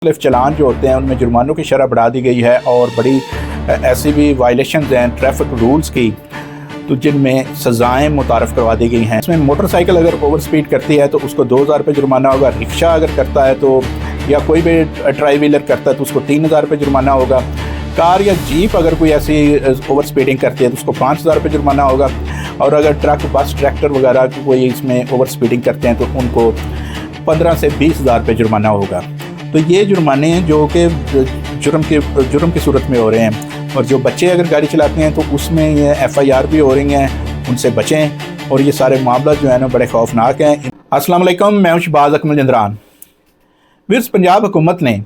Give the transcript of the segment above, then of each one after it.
मुख्तलिफ चलान जो होते हैं उनमें जुर्मानों की शरह बढ़ा दी गई है और बड़ी ऐसी भी वायलेशन हैं ट्रैफिक रूल्स की तो जिनमें सज़ाएँ मुतारफ़ करवा दी गई हैं। इसमें मोटरसाइकिल अगर ओवर स्पीड करती है तो उसको 2000 रुपये जुर्माना होगा। रिक्शा अगर करता है तो या कोई भी ट्राई व्हीलर करता है तो उसको 3000 रुपये जुर्माना होगा। कार या जीप अगर कोई ऐसी ओवर स्पीडिंग करती है तो उसको 5000 रुपये जुर्माना होगा। और अगर ट्रक बस ट्रैक्टर वगैरह कोई इसमें ओवर स्पीडिंग करते हैं तो उनको 15 से 20,000 रुपये जुर्माना होगा। तो ये जुर्माने हैं जो कि जुर्म की सूरत में हो रहे हैं। और जो बच्चे अगर गाड़ी चलाते हैं तो उसमें ये FIR भी हो रही हैं, उनसे बचें। और ये सारे मामला जो है ना बड़े खौफनाक हैं। अस्सलाम वालेकुम, मैं हूं शहबाज अकमल जंदरान। विर्स पंजाब हुकूमत ने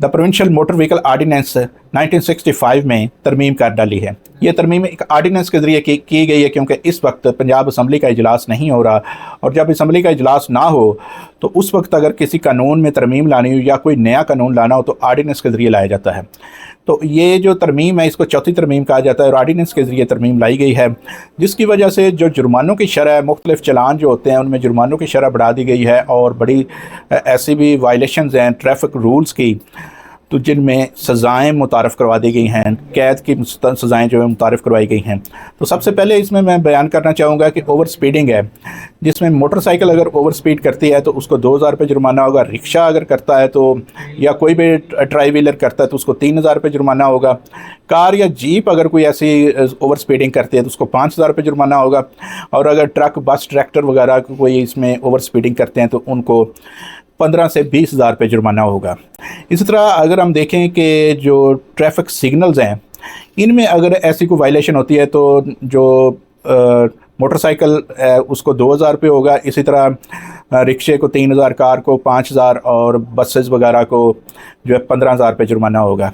the provincial motor vehicle ordinance 1965 में तरमीम कर डाली है। ये तरमीम एक आर्डीनेंस के ज़रिए की गई है क्योंकि इस वक्त पंजाब असम्बली का इजलास नहीं हो रहा, और जब असम्बली का इजलास ना हो तो उस वक्त अगर किसी कानून में तरमीम लानी हो या कोई नया कानून लाना हो तो आर्डीनेंस के ज़रिए लाया जाता है। तो ये जो तरमीम है इसको चौथी तरमीम कहा जाता है और आर्डीनेंस के ज़रिए तरमीम लाई गई है, जिसकी वजह से जो जुर्मानों की शरह मुख्तलिफ चलान जो होते हैं उनमें जुर्मानों की शरह बढ़ा दी गई है और बड़ी ऐसी भी वायलेशन हैं ट्रैफिक रूल्स की तो जिनमें सज़ाएँ मुतारफ़ करवा दी गई हैं, कैद की सज़ाएँ जो है मुतारफ़ करवाई गई हैं। तो सबसे पहले इसमें मैं बयान करना चाहूँगा कि ओवर स्पीडिंग है, जिसमें मोटरसाइकिल अगर ओवर स्पीड करती है तो उसको 2000 रुपये जुर्माना होगा। रिक्शा अगर करता है तो या कोई भी ट्राई व्हीलर करता है तो उसको 3000 रुपये जुर्माना होगा। कार या जीप अगर कोई ऐसी ओवर स्पीडिंग करती है तो उसको 5000 रुपये जुर्माना होगा। और अगर ट्रक बस ट्रैक्टर वगैरह कोई इसमें ओवर स्पीडिंग करते हैं तो उनको 15 से 20,000 रुपये जुर्माना होगा। इसी तरह अगर हम देखें कि जो ट्रैफिक सिग्नल्स हैं इनमें अगर ऐसी कोई वायलेशन होती है तो जो मोटरसाइकिल उसको 2000 रुपये होगा। इसी तरह रिक्शे को 3000, कार को 5000 और बसेस वगैरह को जो है 15,000 रुपये जुर्माना होगा।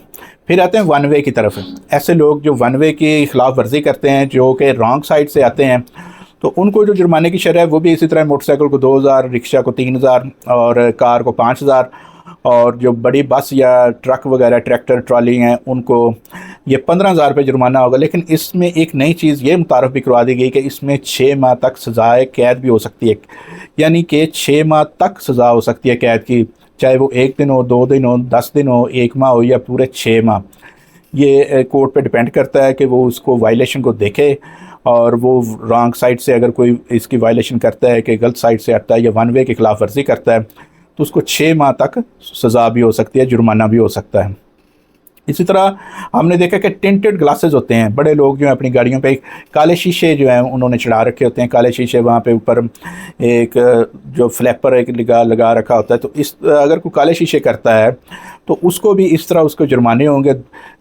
फिर आते हैं वन वे की तरफ। ऐसे लोग जो वन वे की खिलाफ वर्जी करते हैं, जो कि रॉन्ग साइड से आते हैं, तो उनको जो जुर्माने की शरह है वो भी इसी तरह मोटरसाइकिल को 2000, रिक्शा को 3000 और कार को 5000 और जो बड़ी बस या ट्रक वगैरह ट्रैक्टर ट्रॉली हैं उनको ये 15,000 रुपये जुर्माना होगा। लेकिन इसमें एक नई चीज़ ये मुतारफ़ भी करवा दी गई कि इसमें 6 माह तक सज़ाए कैद भी हो सकती है, यानी कि 6 माह तक सज़ा हो सकती है कैद की, चाहे वो 1 दिन हो, 2 दिन हो, 10 दिन हो, 1 माह हो या पूरे 6 माह। ये कोर्ट पे डिपेंड करता है कि वो उसको वायलेशन को देखे और वो रॉन्ग साइड से अगर कोई इसकी वायलेशन करता है कि गलत साइड से आता है या वन वे की खिलाफ वर्जी करता है तो उसको 6 माह तक सज़ा भी हो सकती है, जुर्माना भी हो सकता है। इसी तरह हमने देखा कि टिंटेड ग्लासेस होते हैं। बड़े लोग जो हैं अपनी गाड़ियों पे काले शीशे जो हैं उन्होंने चढ़ा रखे होते हैं, काले शीशे, वहाँ पे ऊपर एक जो फ्लैपर एक लगा रखा होता है। तो इस अगर कोई काले शीशे करता है तो उसको भी इस तरह उसको जुर्माने होंगे।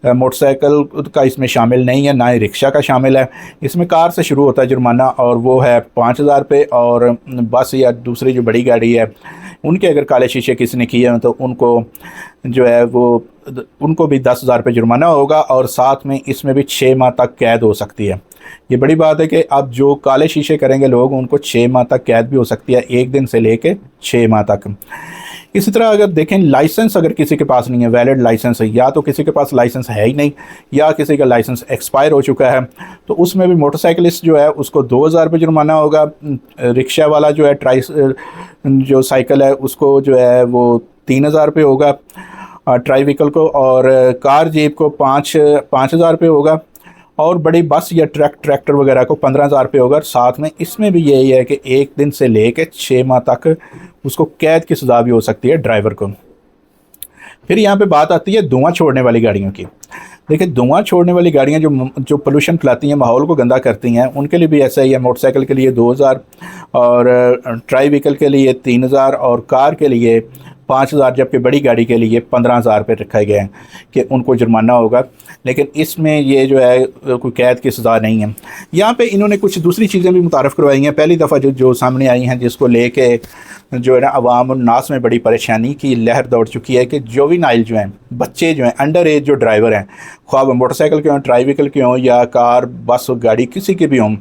मोटरसाइकिल का इसमें शामिल नहीं है, ना ही रिक्शा का शामिल है। इसमें कार से शुरू होता है जुर्माना और वो है 5000 रुपये। और बस या दूसरी जो बड़ी गाड़ी है उनके अगर काले शीशे किसी ने किए हैं तो उनको जो है वो उनको भी 10,000 रुपये जुर्माना होगा और साथ में इसमें भी 6 माह तक कैद हो सकती है। ये बड़ी बात है कि अब जो काले शीशे करेंगे लोग उनको 6 माह तक कैद भी हो सकती है, 1 दिन से लेके 6 माह तक। इसी तरह अगर देखें लाइसेंस अगर किसी के पास नहीं है, वैलिड लाइसेंस है, या तो किसी के पास लाइसेंस है ही नहीं या किसी का लाइसेंस एक्सपायर हो चुका है, तो उसमें भी मोटरसाइकिलिस्ट जो है उसको 2000 रुपये जुर्माना होगा। रिक्शा वाला जो है जो साइकिल है उसको जो है वो 3000 रुपये होगा ट्राई व्हीकल को, और कार जीप को 5000 रुपये होगा, और बड़ी बस या ट्रैक्टर वगैरह को 15,000 रुपये होगा। साथ में इसमें भी यही है कि 1 दिन से लेकर 6 माह तक उसको कैद की सज़ा भी हो सकती है ड्राइवर को। फिर यहाँ पे बात आती है धुआं छोड़ने वाली गाड़ियों की। देखिए, धुआं छोड़ने वाली गाड़ियाँ जो पोल्यूशन फैलाती हैं, माहौल को गंदा करती हैं, उनके लिए भी ऐसा ही है। मोटरसाइकिल के लिए 2000 और ट्राई व्हीकल के लिए 3000 और कार के लिए 5000, जबकि बड़ी गाड़ी के लिए 15,000 रुपये रखा गया है कि उनको जुर्माना होगा। लेकिन इसमें ये जो है कोई कैद की सज़ा नहीं है। यहाँ पे इन्होंने कुछ दूसरी चीज़ें भी मुतारफ़ करवाई हैं। पहली दफ़ा जो सामने आई हैं, जिसको लेके जो है ना अवाम नास में बड़ी परेशानी की लहर दौड़ चुकी है कि जोविनाइल जो हैं, बच्चे जो हैं, अंडर एज जो ड्राइवर हैं, ख्वाह मोटरसाइकिल के हों, ट्राई व्हीकल के हों या कार बस गाड़ी किसी के भी हों,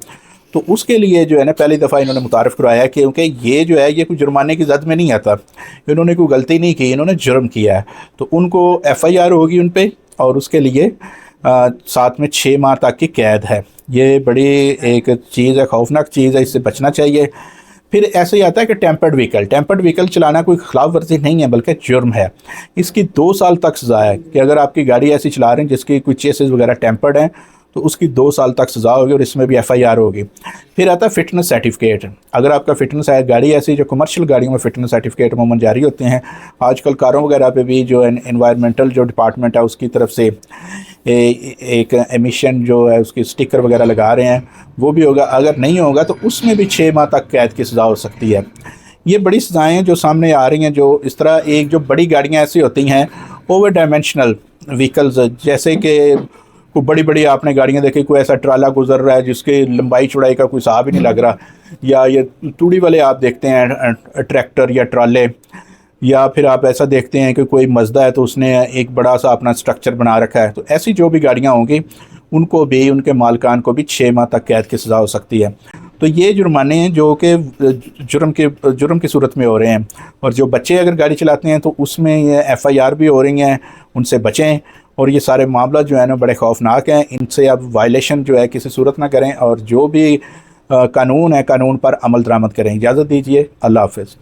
तो उसके लिए जो है ना पहली दफ़ा इन्होंने मुतारफ़ करवाया कि क्योंकि ये जो है ये कोई जुर्माने की जद में नहीं आता, इन्होंने कोई गलती नहीं की, इन्होंने जुर्म किया है, तो उनको FIR होगी उन पर और उसके लिए साथ में 6 माह तक की कैद है। ये बड़ी एक चीज़ है, खौफनाक चीज़ है, इससे बचना चाहिए। फिर ऐसे ही आता है कि टेम्पर्ड व्हीकल चलाना कोई खिलाफ वर्जी नहीं है बल्कि जुर्म है। इसकी 2 साल तक सज़ा है कि अगर आपकी गाड़ी ऐसी चला रहे हैं जिसकी कोई चेसेस वगैरह टेम्पर्ड हैं तो उसकी 2 साल तक सज़ा होगी और इसमें भी FIR होगी। फिर आता है फ़िटनेस सर्टिफिकेट। अगर आपका फ़िटनेस है, गाड़ी ऐसी जो कमर्शियल गाड़ियों में फ़िटनेस सर्टिफिकेट अमूमन जारी होते हैं, आजकल कारों वगैरह पे भी जो एनवायरमेंटल जो डिपार्टमेंट है उसकी तरफ से एक एमिशन जो है उसकी स्टिकर वगैरह लगा रहे हैं, वो भी होगा। अगर नहीं होगा तो उसमें भी 6 माह तक कैद की सज़ा हो सकती है। ये बड़ी सज़ाएँ जो सामने आ रही हैं, जो इस तरह एक जो बड़ी गाड़ियाँ ऐसी होती हैं ओवर डायमेंशनल व्हीकल्स, जैसे कि कोई बड़ी आपने गाड़ियाँ देखी, कोई ऐसा ट्राला गुजर रहा है जिसकी लंबाई चौड़ाई का कोई हिसाब ही नहीं लग रहा, या ये तूड़ी वाले आप देखते हैं ट्रैक्टर या ट्राले, या फिर आप ऐसा देखते हैं कि कोई मज़दा है तो उसने एक बड़ा सा अपना स्ट्रक्चर बना रखा है। तो ऐसी जो भी गाड़ियाँ होंगी उनको भी, उनके मालिकान को भी 6 माह तक कैद की सज़ा हो सकती है। तो ये जुर्माने हैं जो कि जुर्म की सूरत में हो रहे हैं। और जो बच्चे अगर गाड़ी चलाते हैं तो उसमें ये FIR भी हो रही हैं, उनसे बचें। और ये सारे मामला जो है ना बड़े खौफनाक हैं, इनसे आप वायलेशन जो है किसी सूरत ना करें, और जो भी कानून है कानून पर अमल दरामद करें। इजाज़त दीजिए, अल्लाह हाफ़िज़।